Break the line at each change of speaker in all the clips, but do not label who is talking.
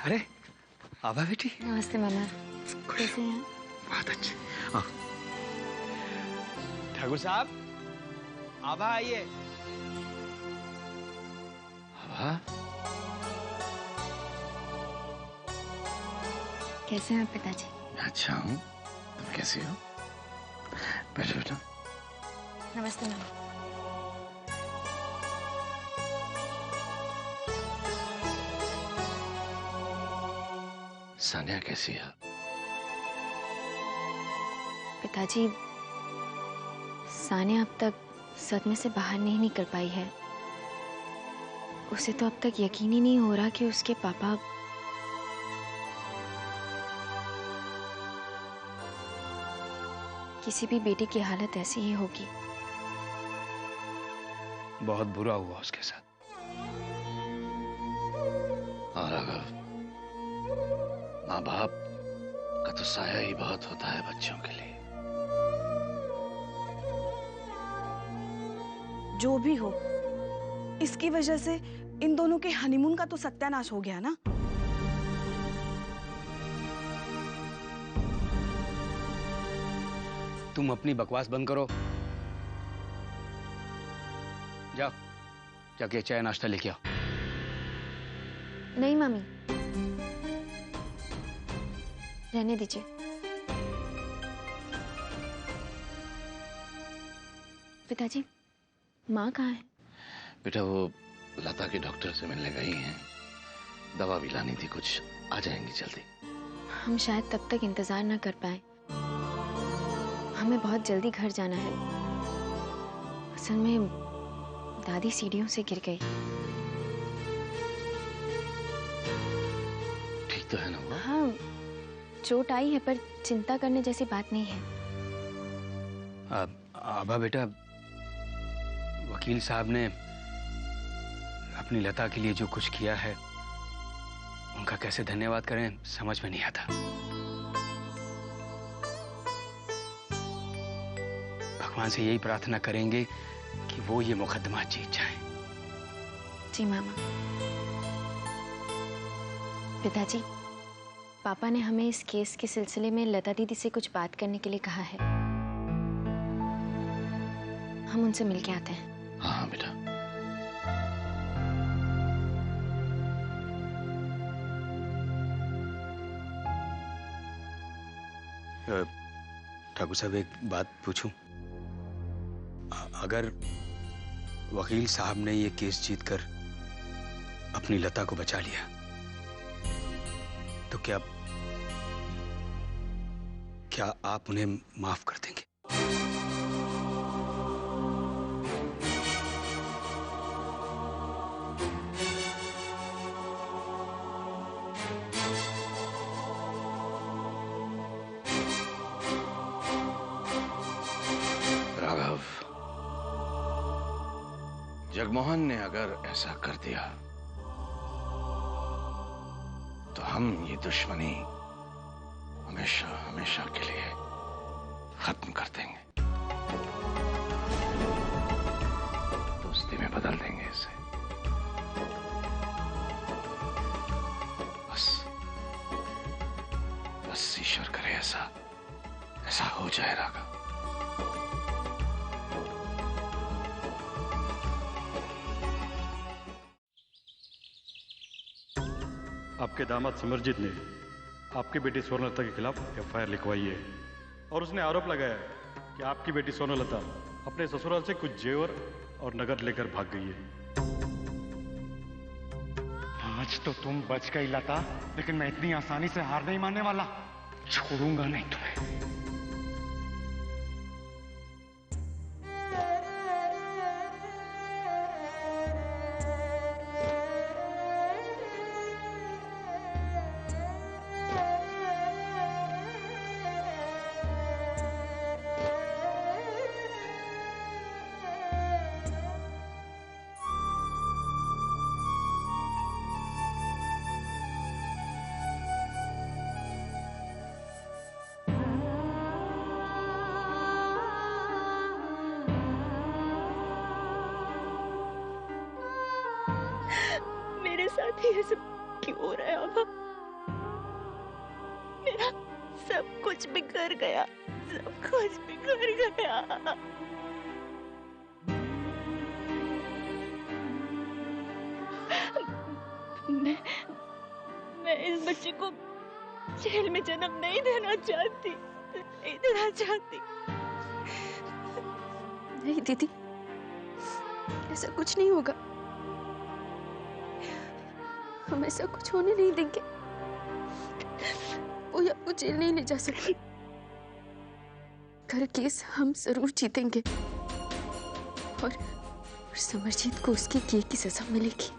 अरे आभा बेटी।
नमस्ते मामा, कैसे हैं?
बहुत अच्छे। ठाकुर साहब, आभा आइए। आभा,
कैसे हैं आप पिताजी?
अच्छा हूँ, तुम कैसी हो? बैठो बेटा।
नमस्ते मामा।
सानिया कैसी है?
पिताजी, सानिया अब तक सदमे से बाहर नहीं निकल पाई है। उसे तो अब तक यकीन ही नहीं हो रहा कि उसके पापा किसी भी बेटी की हालत ऐसी ही होगी।
बहुत बुरा हुआ उसके साथ। हाँ राघव, माँ बाप का तो साया ही बहुत होता है बच्चों के लिए।
जो भी हो, इसकी वजह से इन दोनों के हनीमून का तो सत्यानाश हो गया ना।
तुम अपनी बकवास बंद करो। जाओ, जाके चाय नाश्ता लेके आओ।
नहीं मामी, रहने दीजिए। पिताजी, माँ कहाँ है?
बेटा वो लता के डॉक्टर से मिलने गई हैं, दवा भी लानी थी कुछ, आ जाएंगी जल्दी।
हम शायद तब तक इंतजार ना कर पाए। हमें बहुत जल्दी घर जाना है। असल में दादी सीढ़ियों से गिर गई।
ठीक तो है ना वो?
हाँ, चोट आई है पर चिंता करने जैसी बात नहीं है।
आभा बेटा, वकील साहब ने अपनी लता के लिए जो कुछ किया है, उनका कैसे धन्यवाद करें समझ में नहीं आता। भगवान से यही प्रार्थना करेंगे कि वो ये मुकदमा जीत जाए।
जी मामा। पिताजी, पापा ने हमें इस केस के सिलसिले में लता दीदी से कुछ बात करने के लिए कहा है। हम उनसे मिलके आते हैं।
हाँ बेटा। ठाकुर साहब, एक बात पूछूं? अगर वकील साहब ने ये केस जीतकर अपनी लता को बचा लिया, तो क्या आप उन्हें माफ कर देंगे? राघव, जगमोहन ने अगर ऐसा कर दिया तो हम ये दुश्मनी हमेशा हमेशा के लिए खत्म कर देंगे, दोस्ती में बदल देंगे इसे। बस ईश्वर करे ऐसा हो जाए राघव।
आपके दामाद सिमरजीत ने आपकी बेटी स्वर्णलता के खिलाफ एफआईआर लिखवाई है और उसने आरोप लगाया है कि आपकी बेटी स्वर्णलता अपने ससुराल से कुछ जेवर और नगद लेकर भाग गई है।
आज तो तुम बच गई लता, लेकिन मैं इतनी आसानी से हार नहीं मानने वाला। छोड़ूंगा नहीं तुम्हें।
मेरे साथ ही ये सब क्यों हो रहा है आभा? मेरा सब कुछ बिखर गया, सब कुछ बिखर गया। मैं इस बच्चे को जेल में जन्म नहीं देना चाहती, नहीं देना चाहती।
नहीं दीदी, ऐसा कुछ नहीं होगा। हम ऐसा कुछ होने नहीं देंगे। वो आपको जेल नहीं ले जा सकती। कर केस हम जरूर जीतेंगे और समरजीत को उसके किए की सजा मिलेगी,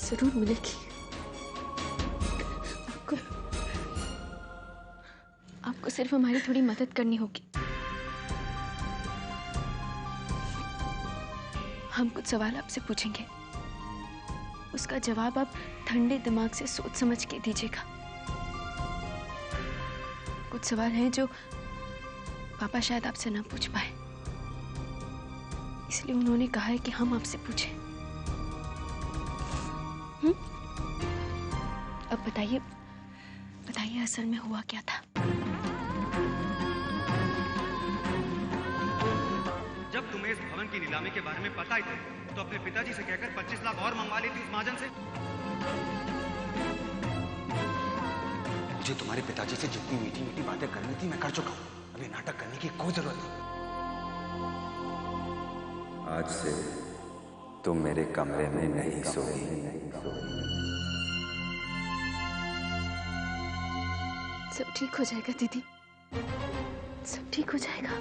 जरूर मिलेगी। आपको सिर्फ हमारी थोड़ी मदद करनी होगी। हम कुछ सवाल आपसे पूछेंगे, उसका जवाब आप ठंडे दिमाग से सोच समझ के दीजिएगा। कुछ सवाल हैं जो पापा शायद आपसे ना पूछ पाए, इसलिए उन्होंने कहा है कि हम आपसे पूछें। अब बताइए, बताइए असल में हुआ क्या था?
जब तुम्हें इस भवन की नीलामी के बारे में पता ही था तो अपने पिताजी से कहकर 25 लाख और मंगवा लेती उस महाजन से।
मुझे तुम्हारे पिताजी से जितनी मीठी मीठी बातें करनी थी मैं कर चुका हूं। अभी नाटक करने की कोई जरूरत नहीं।
आज से तुम मेरे कमरे में नहीं सोई।
सब ठीक हो जाएगा दीदी, सब ठीक हो जाएगा।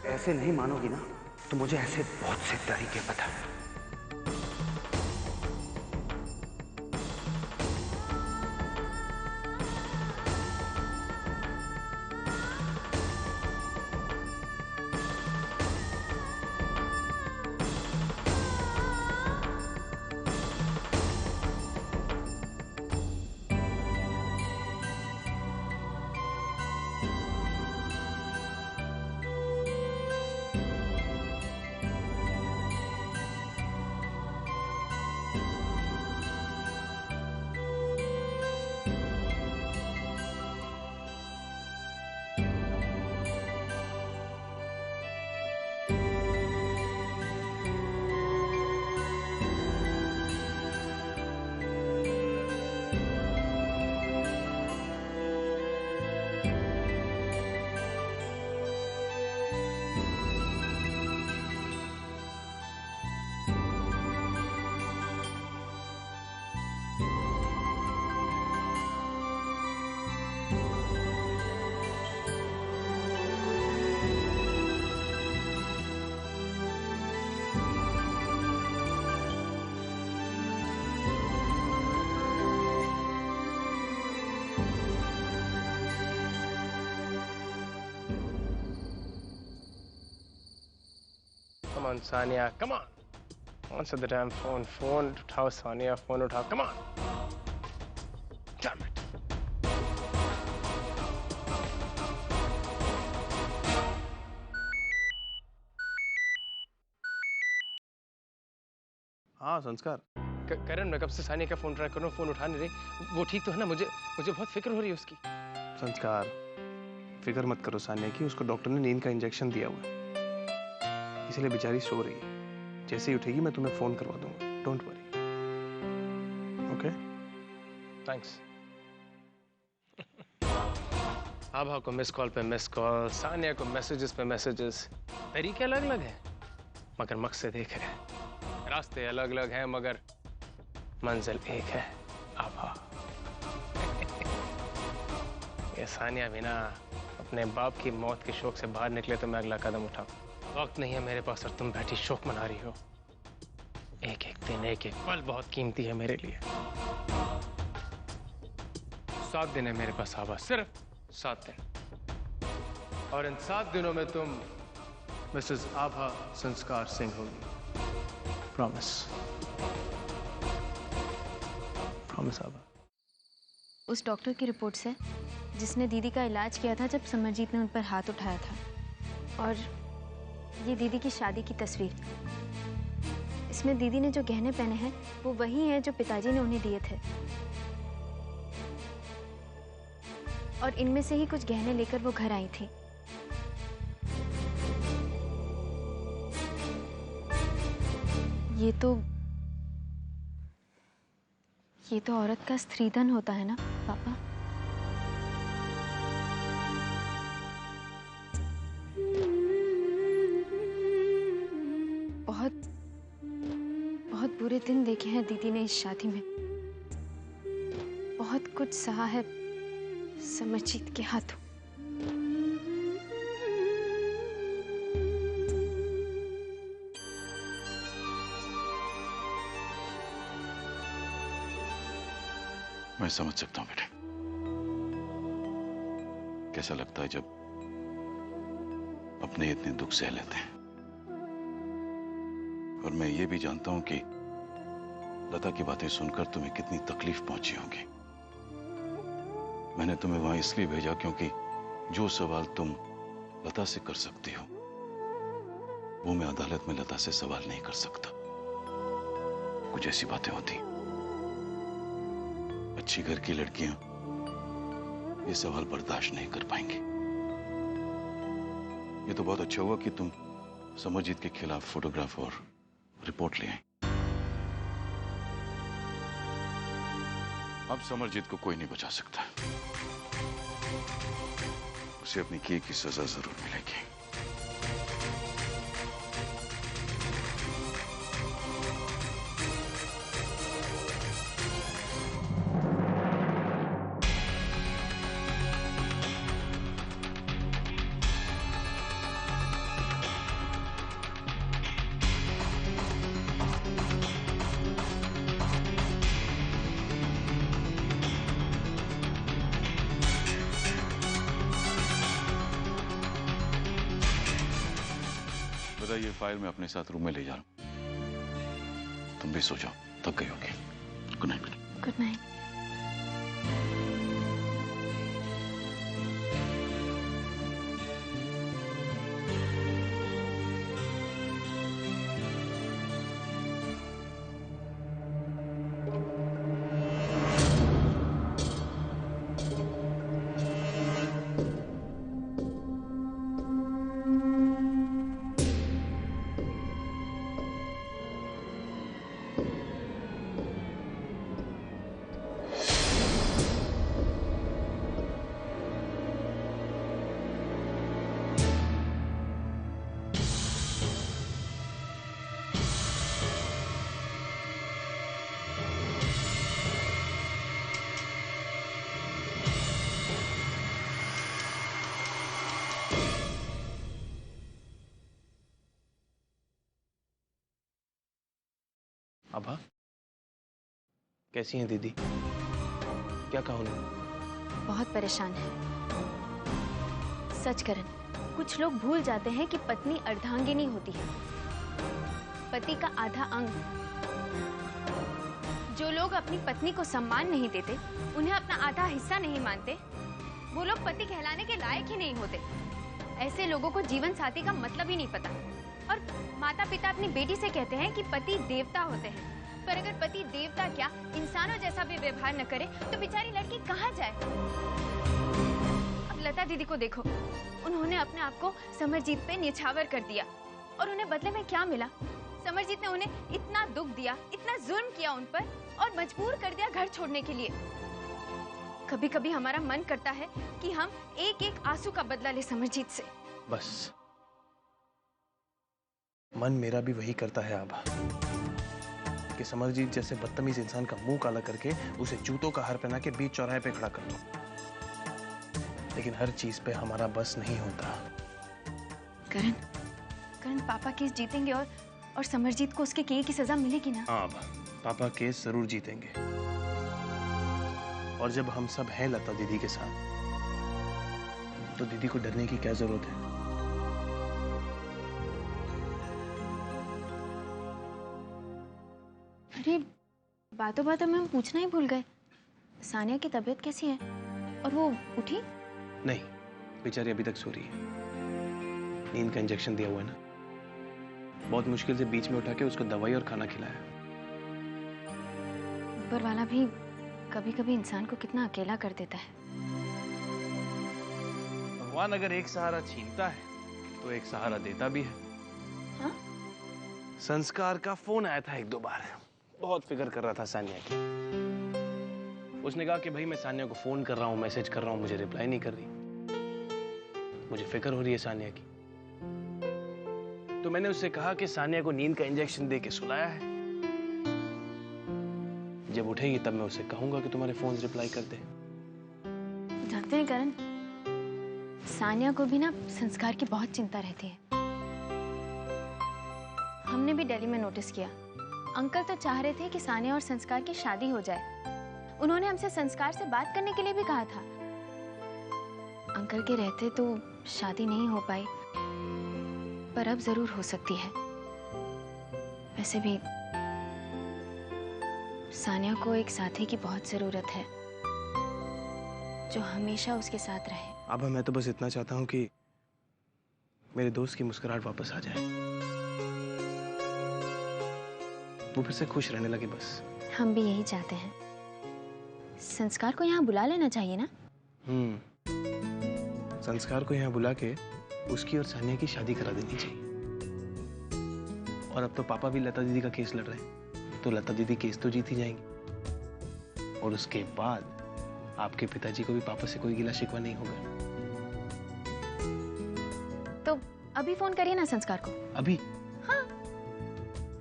ऐसे नहीं मानोगी ना तो मुझे ऐसे बहुत से तरीके पता है।
Come on, Sania, come on. Answer the damn phone. Phone उठाओ Sania, phone उठाओ. Come on. Damn it.
हाँ संस्कार।
करण, मैं कब से सानिया का फोन ट्राई कर रहा हूँ, फोन उठा नहीं रही। वो ठीक तो है ना? मुझे बहुत फिक्र हो रही है उसकी।
संस्कार, फिक्र मत करो सानिया की। उसको डॉक्टर ने नींद का इंजेक्शन दिया हुआ है, इसलिए बेचारी सो रही है। जैसे ही उठेगी मैं तुम्हें फोन करवा दूंगा। Don't worry. ओके?
थैंक्स। आभा को मिस कॉल पे मिस कॉल, सानिया को मैसेजेस पे मैसेजेस। तरीके अलग अलग हैं मगर मकसद एक है। रास्ते अलग अलग हैं मगर मंजिल एक है, आभा। ये सानिया भी ना अपने बाप की मौत के शोक से बाहर निकले तो मैं अगला कदम उठाऊं। वक्त नहीं है मेरे पास और तुम बैठी शोक मना रही हो। एक एक दिन, एक एक पल बहुत कीमती है मेरे लिए। 7 दिन है मेरे पास आभा, सिर्फ 7 दिन। और इन 7 दिनों में तुम मिसेस आभा संस्कार सिंह होगी। प्रॉमिस। प्रॉमिस आभा।
उस डॉक्टर की रिपोर्ट से जिसने दीदी का इलाज किया था जब समरजीत ने उन पर हाथ उठाया था, और ये दीदी की शादी की तस्वीर। इसमें दीदी ने जो गहने पहने हैं वो वही हैं जो पिताजी ने उन्हें दिए थे, और इनमें से ही कुछ गहने लेकर वो घर आई थी। ये तो औरत का स्त्रीधन होता है ना पापा। बहुत बहुत बुरे दिन देखे हैं दीदी ने इस शादी में। बहुत कुछ सहा है समरजीत के हाथों।
मैं समझ सकता हूं बेटे, कैसा लगता है जब अपने इतने दुख सह लेते हैं। और मैं ये भी जानता हूं कि लता की बातें सुनकर तुम्हें कितनी तकलीफ पहुंची होगी। मैंने तुम्हें वहां इसलिए भेजा क्योंकि जो सवाल तुम लता से कर सकती हो वो मैं अदालत में लता से सवाल नहीं कर सकता। कुछ ऐसी बातें होती, अच्छी घर की लड़कियां ये सवाल बर्दाश्त नहीं कर पाएंगी। ये तो बहुत अच्छा हुआ कि तुम समरजीत के खिलाफ फोटोग्राफ और रिपोर्ट ले आए। अब समरजीत को कोई नहीं बचा सकता, उसे अपनी किए की सजा जरूर मिलेगी। ये फाइल मैं अपने साथ रूम में ले जा रहा हूं। तुम भी सो जाओ, थक गई होगी। Good night.
Good night.
Abha, कैसी हैं दीदी? क्या कहा उन्होंने?
बहुत परेशान है। सच करण, कुछ लोग भूल जाते हैं कि पत्नी अर्धांगिनी होती है, पति का आधा अंग। जो लोग अपनी पत्नी को सम्मान नहीं देते, उन्हें अपना आधा हिस्सा नहीं मानते, वो लोग पति कहलाने के लायक ही नहीं होते। ऐसे लोगों को जीवन साथी का मतलब ही नहीं पता। और माता पिता अपनी बेटी से कहते हैं कि पति देवता होते हैं, पर अगर पति देवता क्या इंसानों जैसा भी व्यवहार न करे तो बेचारी लड़की कहाँ जाए। अब लता दीदी को देखो, उन्होंने अपने आप को समरजीत पे न्यौछावर कर दिया, और उन्हें बदले में क्या मिला? समरजीत ने उन्हें इतना दुख दिया, इतना जुल्म किया उन पर, और मजबूर कर दिया घर छोड़ने के लिए। कभी कभी हमारा मन करता है कि हम एक एक आंसू का बदला ले समरजीत से।
बस मन मेरा भी वही करता है आभा, कि समरजीत जैसे बदतमीज इंसान का मुंह काला करके उसे जूतों का हार पहना के बीच चौराहे पे खड़ा कर दो। लेकिन हर चीज पे हमारा बस नहीं होता।
करण पापा केस जीतेंगे और समरजीत को उसके किए की सजा मिलेगी ना?
हाँ आभा, पापा केस जरूर जीतेंगे। और जब हम सब हैं लता दीदी के साथ, तो दीदी को डरने की क्या जरूरत है?
अरे बातों बातों में हम पूछना ही भूल गए, सानिया की तबीयत कैसी है? और वो उठी?
नहीं, बेचारी अभी तक सो रही है। नींद का इंजेक्शन दिया हुआ है ना, बहुत मुश्किल से बीच में उठा के उसको दवाई और खाना खिलाया।
ऊपर वाला भी कभी कभी इंसान को कितना अकेला कर देता है।
भगवान अगर एक सहारा छीनता है तो एक सहारा देता भी है।
हाँ?
संस्कार का फोन आया था 1-2 बार, बहुत फिक्र कर रहा था सानिया की। उसने कहा कि भाई मैं सानिया को फोन कर रहा हूँ, मैसेज कर रहा हूँ, मुझे रिप्लाई नहीं कर रही, मुझे फिक्र हो रही है सानिया की। तो मैंने उससे कहा कि सानिया को नींद का इंजेक्शन दे के सुलाया है, जब उठेगी तब मैं उसे कहूंगा कि तुम्हारे फोन रिप्लाई कर दे।
जानते हैं करण, सानिया को भी ना संस्कार की बहुत चिंता रहती है। हमने भी दिल्ली में नोटिस किया, अंकल तो चाह रहे थे कि सानिया और संस्कार की शादी हो जाए। उन्होंने हमसे संस्कार से बात करने के लिए भी कहा था। अंकल के रहते तो शादी नहीं हो पाई, पर अब जरूर हो सकती है। वैसे भी सानिया को एक साथी की बहुत जरूरत है, जो हमेशा उसके साथ रहे।
अब मैं तो बस इतना चाहता हूँ कि मेरे दोस्त की मुस्कुराहट वापस आ जाए, वो फिर से खुश रहने लगे। बस
हम भी यही चाहते हैं। संस्कार को यहाँ बुला लेना चाहिए ना?
संस्कार को यहाँ बुला के उसकी और सानिया की शादी करा देनी चाहिए। और अब तो पापा भी लता दीदी का केस लड़ रहे हैं, तो लता दीदी केस तो जीत ही जाएंगी। और उसके बाद आपके पिताजी को भी पापा से कोई गिला शिकवा नहीं होगा।
तो अभी फोन करिए ना संस्कार को।
अभी?
हाँ।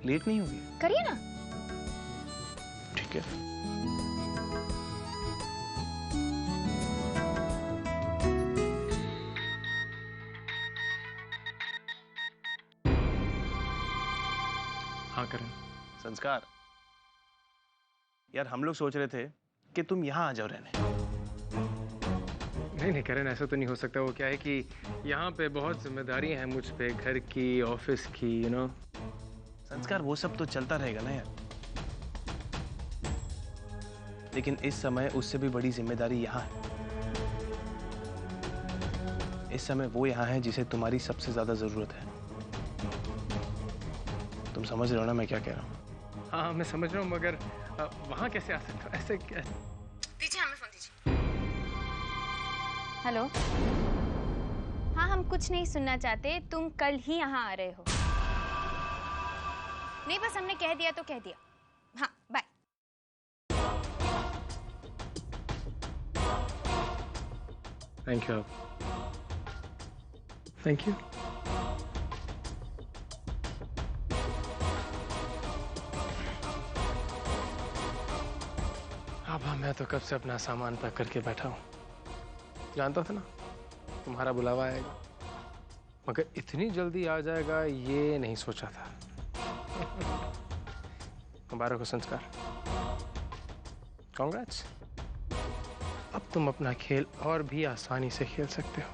लेट नहीं होगी?
करिए ना।
ठीक है।
हाँ करण।
संस्कार, यार हम लोग सोच रहे थे कि तुम यहाँ आ जाओ रहने।
नहीं करण, ऐसा तो नहीं हो सकता। वो क्या है कि यहाँ पे बहुत जिम्मेदारी है मुझ पे, घर की, ऑफिस की, यू नो।
संस्कार, वो सब तो चलता रहेगा ना यार, लेकिन इस समय उससे भी बड़ी जिम्मेदारी यहाँ है। इस समय वो यहाँ है जिसे तुम्हारी सबसे ज्यादा जरूरत है। तुम समझ रहे हो ना मैं क्या कह रहा हूँ?
हाँ मैं समझ रहा हूँ, मगर वहाँ कैसे आ सकता हूँ? ऐसे क्या?
दीजिए, हमें फोन दीजिए। हेलो। हाँ, हम कुछ नहीं सुनना चाहते, तुम कल ही यहाँ आ रहे हो। नहीं, बस हमने कह दिया तो कह दिया। हाँ, bye.
Thank you. Thank you. अब मैं तो कब से अपना सामान पैक करके बैठा हूँ। जानता था ना तुम्हारा बुलावा आएगा, मगर इतनी जल्दी आ जाएगा ये नहीं सोचा था। मुबारक हो संस्कार, कांग्रेट्स। अब तुम अपना खेल और भी आसानी से खेल सकते हो।